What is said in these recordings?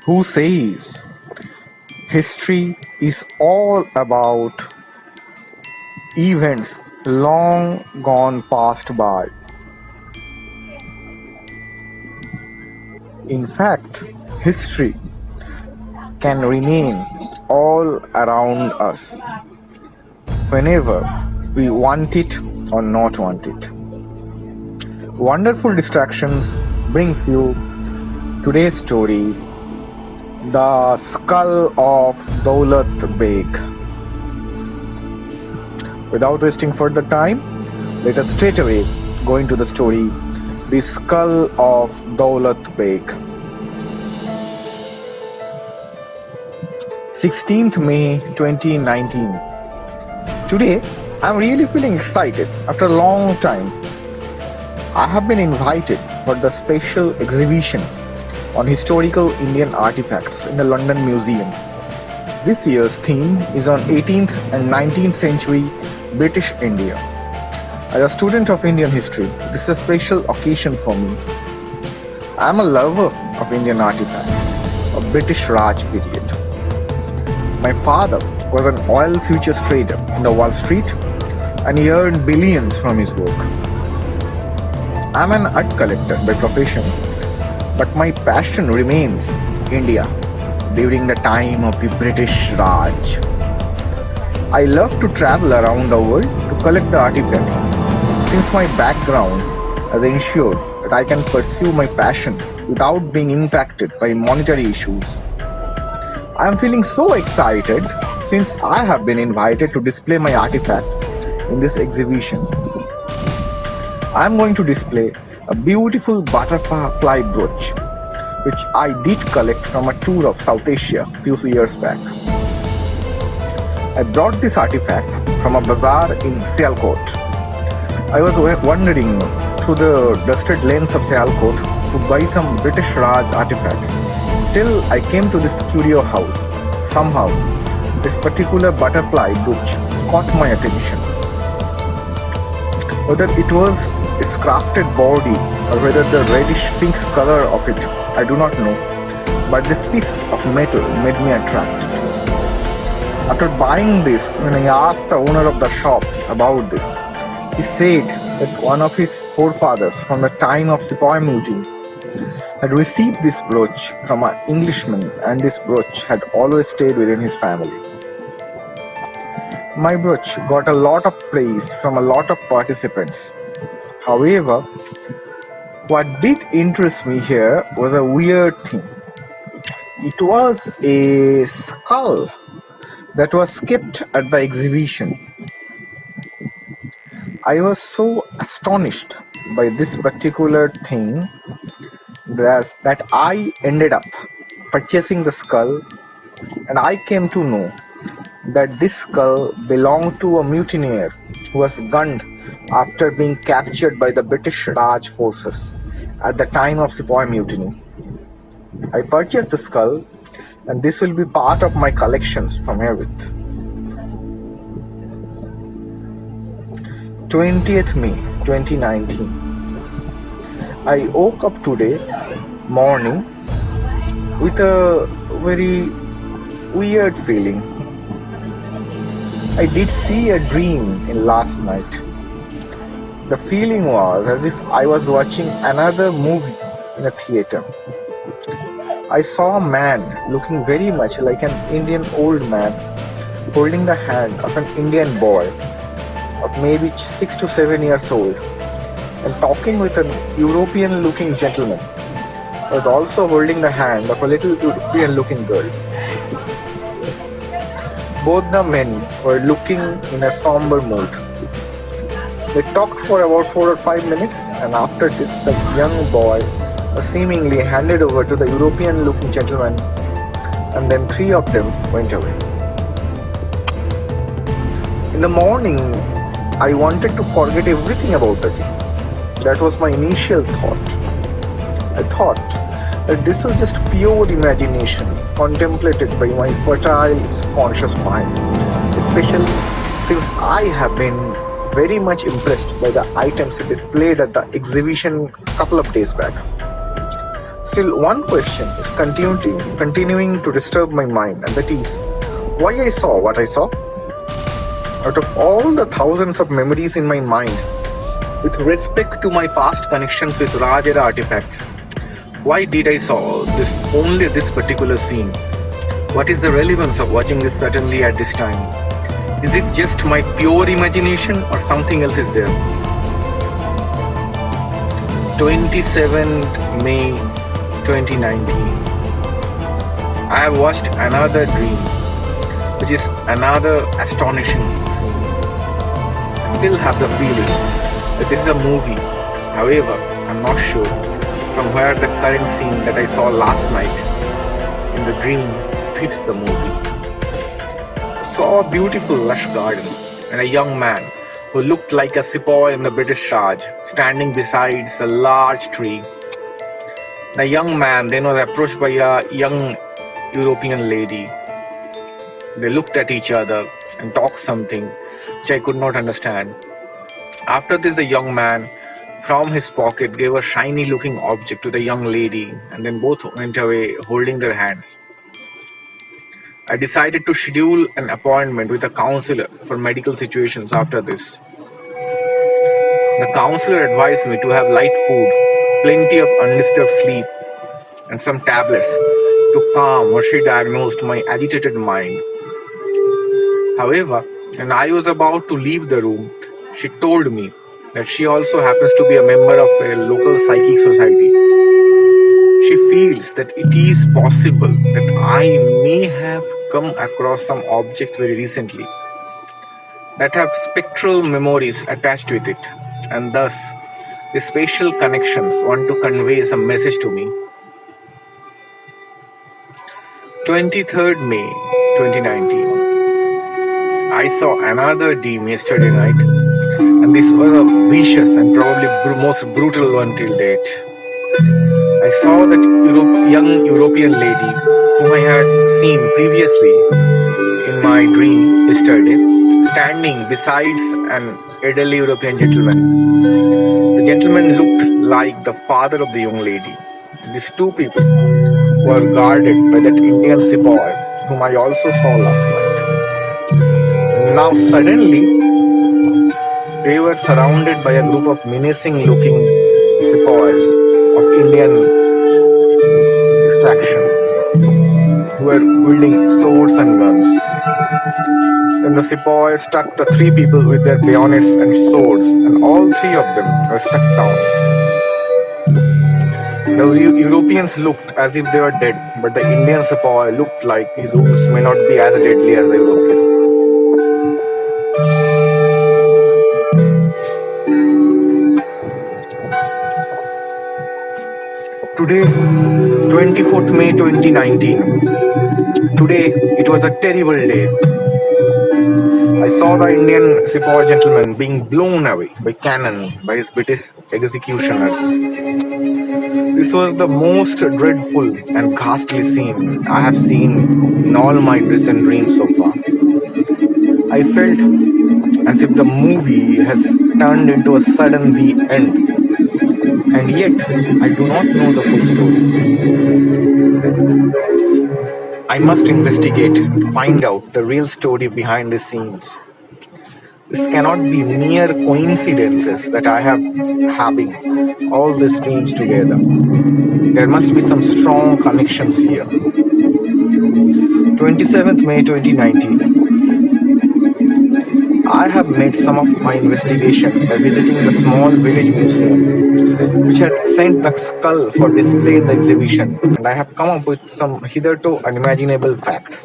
who says history is all about events long gone past by. In fact, history can remain all around us whenever we want it or not want it. Wonderful Distractions brings you today's story, The Skull of Daulat Beg. Without wasting further time, let us straight away go into the story, The Skull of Daulat Beg. 16th May 2019. Today, I'm really feeling excited after a long time. I have been invited for the special exhibition on historical Indian artifacts in the London Museum. This year's theme is on 18th and 19th century British India. As a student of Indian history, this is a special occasion for me. I am a lover of Indian artifacts of British Raj period. My father was an oil futures trader in the Wall Street and he earned billions from his work. I am an art collector by profession, but my passion remains India during the time of the British Raj. I love to travel around the world to collect the artifacts since my background has ensured that I can pursue my passion without being impacted by monetary issues. I am feeling so excited since I have been invited to display my artifact in this exhibition. I am going to display a beautiful butterfly brooch which I did collect from a tour of South Asia a few years back. I brought this artifact from a bazaar in Sialkot. I was wandering through the dusted lanes of Sialkot to buy some British Raj artifacts till I came to this curio house. Somehow, this particular butterfly brooch caught my attention. Whether it was its crafted body or whether the reddish pink color of it, I do not know, but this piece of metal made me attracted. After buying this, when I asked the owner of the shop about this, he said that one of his forefathers from the time of Sepoy Mutiny had received this brooch from an Englishman and this brooch had always stayed within his family. My brooch got a lot of praise from a lot of participants. However, what did interest me here was a weird thing. It was a skull that was kept at the exhibition. I was so astonished by this particular thing that I ended up purchasing the skull, and I came to know that this skull belonged to a mutineer who was gunned after being captured by the British Raj forces at the time of Sepoy Mutiny. I purchased the skull and this will be part of my collections from herewith. 20th May 2019. I woke up today morning with a very weird feeling. I did see a dream in last night. The feeling was as if I was watching another movie in a theater. I saw a man looking very much like an Indian old man holding the hand of an Indian boy of maybe 6 to 7 years old and talking with a European looking gentleman who was also holding the hand of a little European looking girl. Both the men were looking in a somber mood. They talked for about 4 or 5 minutes, and after this the young boy was seemingly handed over to the European looking gentleman, and then 3 of them went away. In the morning, I wanted to forget everything about the day. That was my initial thought. I thought that this was just pure imagination contemplated by my fertile subconscious mind, especially since I have been very much impressed by the items displayed at the exhibition a couple of days back. Still, one question is continuing to disturb my mind, and that is why I saw what I saw. Out of all the thousands of memories in my mind, with respect to my past connections with Rajara artifacts, why did I saw only this particular scene? What is the relevance of watching this suddenly at this time? Is it just my pure imagination or something else is there? 27th May 2019. I have watched another dream, which is another astonishing scene. I still have the feeling that this is a movie. However, I'm not sure from where the current scene that I saw last night in the dream fits the movie. I saw a beautiful lush garden and a young man who looked like a sepoy in the British Raj standing beside a large tree. The young man then was approached by a young European lady. They looked at each other and talked something which I could not understand. After this, the young man from his pocket gave a shiny looking object to the young lady, and then both went away holding their hands. I decided to schedule an appointment with a counselor for medical situations after this. The counselor advised me to have light food, plenty of undisturbed sleep, and some tablets to calm what she diagnosed my agitated mind. However, when I was about to leave the room, she told me that she also happens to be a member of a local psychic society. She feels that it is possible that I may have come across some object very recently that have spectral memories attached with it, and thus the spatial connections want to convey some message to me. 23rd May 2019. I saw another dream yesterday night, and this was a vicious and probably most brutal one till date. I saw that young European lady whom I had seen previously in my dream yesterday, standing beside an elderly European gentleman. The gentleman looked like the father of the young lady. These two people were guarded by that Indian sepoy whom I also saw last night. Now suddenly, they were surrounded by a group of menacing looking sepoys of Indian extraction who were wielding swords and guns. Then the sepoys struck the three people with their bayonets and swords, and all three of them were struck down. The Europeans looked as if they were dead, but the Indian sepoy looked like his wounds may not be as deadly as the European. Today, 24th May 2019. Today, it was a terrible day. I saw the Indian sepoy gentleman being blown away by cannon by his British executioners. This was the most dreadful and ghastly scene I have seen in all my recent dreams so far. I felt as if the movie has turned into a sudden the end. And yet, I do not know the full story. I must investigate and find out the real story behind the scenes. This cannot be mere coincidences that I have having all these dreams together. There must be some strong connections here. 27th May 2019. I have made some of my investigation by visiting the small village museum, which had sent the skull for display in the exhibition, and I have come up with some hitherto unimaginable facts.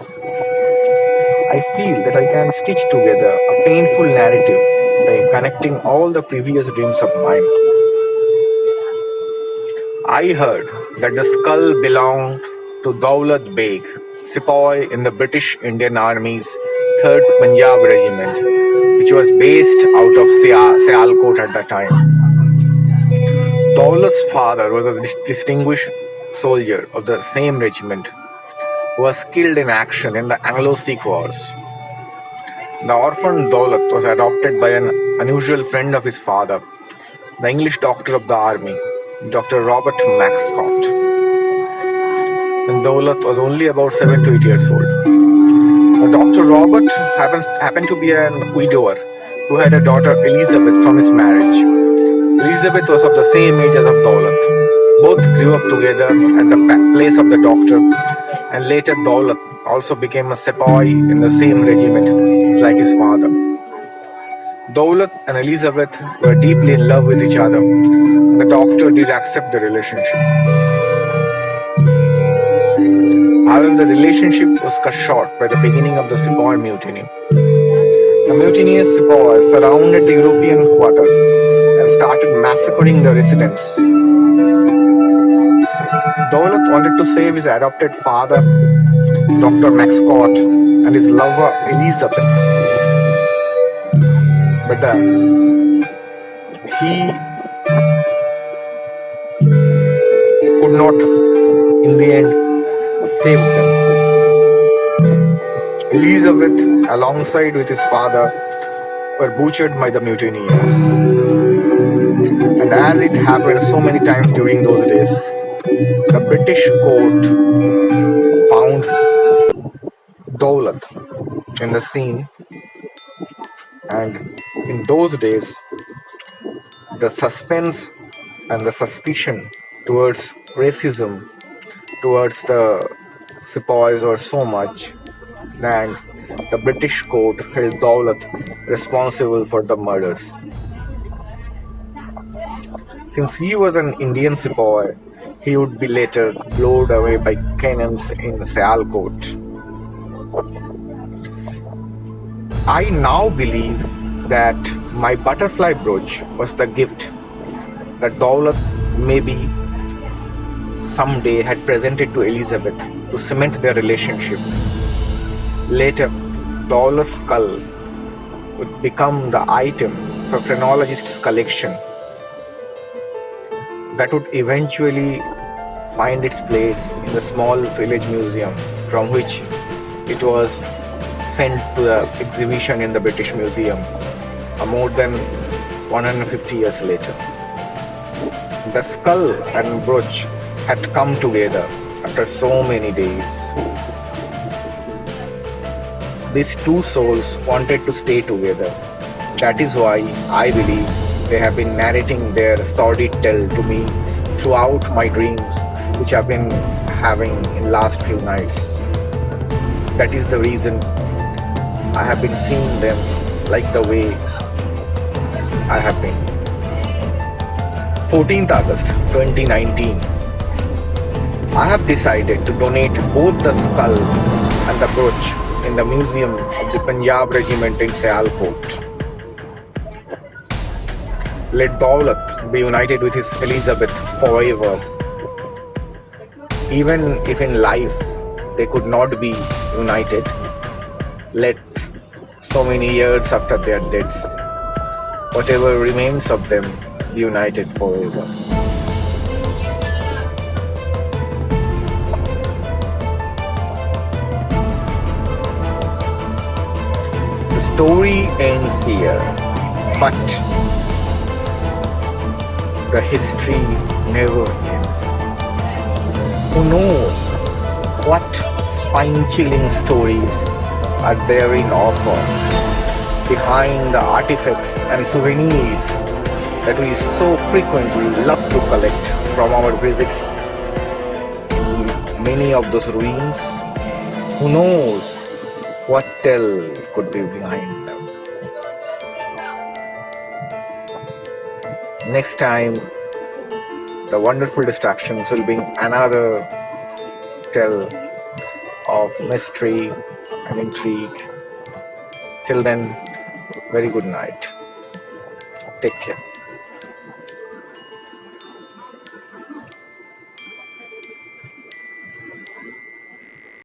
I feel that I can stitch together a painful narrative by connecting all the previous dreams of mine. I heard that the skull belonged to Daulat Beg, sepoy in the British Indian Army's 3rd Punjab Regiment, which was based out of Sialkot at that time. Daulat's father was a distinguished soldier of the same regiment who was killed in action in the Anglo-Sikh Wars. The orphan Daulat was adopted by an unusual friend of his father, the English doctor of the army, Dr. Robert Maxcott. when Daulat was only about 7 to 8 years old. Dr. Robert happened to be a widower who had a daughter Elizabeth from his marriage. Elizabeth was of the same age as of Daulat. Both grew up together at the place of the doctor, and later Daulat also became a sepoy in the same regiment like his father. Daulat and Elizabeth were deeply in love with each other, and the doctor did accept the relationship. However, the relationship was cut short by the beginning of the Sepoy mutiny. The mutineers Sepoys surrounded the European quarters and started massacring the residents. Daulat wanted to save his adopted father, Dr. Maxcott, and his lover Elizabeth, but he could not, in the end, save them. Elizabeth, alongside with his father, were butchered by the mutineers. And as it happened so many times during those days, the British court found Daulat in the scene, and in those days, the suspense and the suspicion towards racism towards the sepoys were so much that the British court held Daulat responsible for the murders. Since he was an Indian sepoy, he would be later blown away by cannons in Sialkot. I now believe that my butterfly brooch was the gift that Daulat maybe someday had presented to Elizabeth to cement their relationship. Later, Daulat's skull would become the item for phrenologists' collection that would eventually find its place in the small village museum from which it was sent to the exhibition in the British Museum more than 150 years later. The skull and brooch had come together after so many days. These two souls wanted to stay together. That is why I believe they have been narrating their sordid tale to me throughout my dreams, which I've been having in last few nights. That is the reason I have been seeing them like the way I have been. 14th August 2019. I have decided to donate both the skull and the brooch in the museum of the Punjab regiment in Sialkot. Let Daulat be united with his Elizabeth forever. Even if in life they could not be united, let so many years after their deaths, whatever remains of them be united forever. The story ends here, but the history never ends. Who knows what spine-chilling stories are there in offer behind the artifacts and souvenirs that we so frequently love to collect from our visits to many of those ruins. Who knows what tale could be behind them. Next time, the wonderful distractions will bring another tale of mystery and intrigue. Till then, very good night. Take care.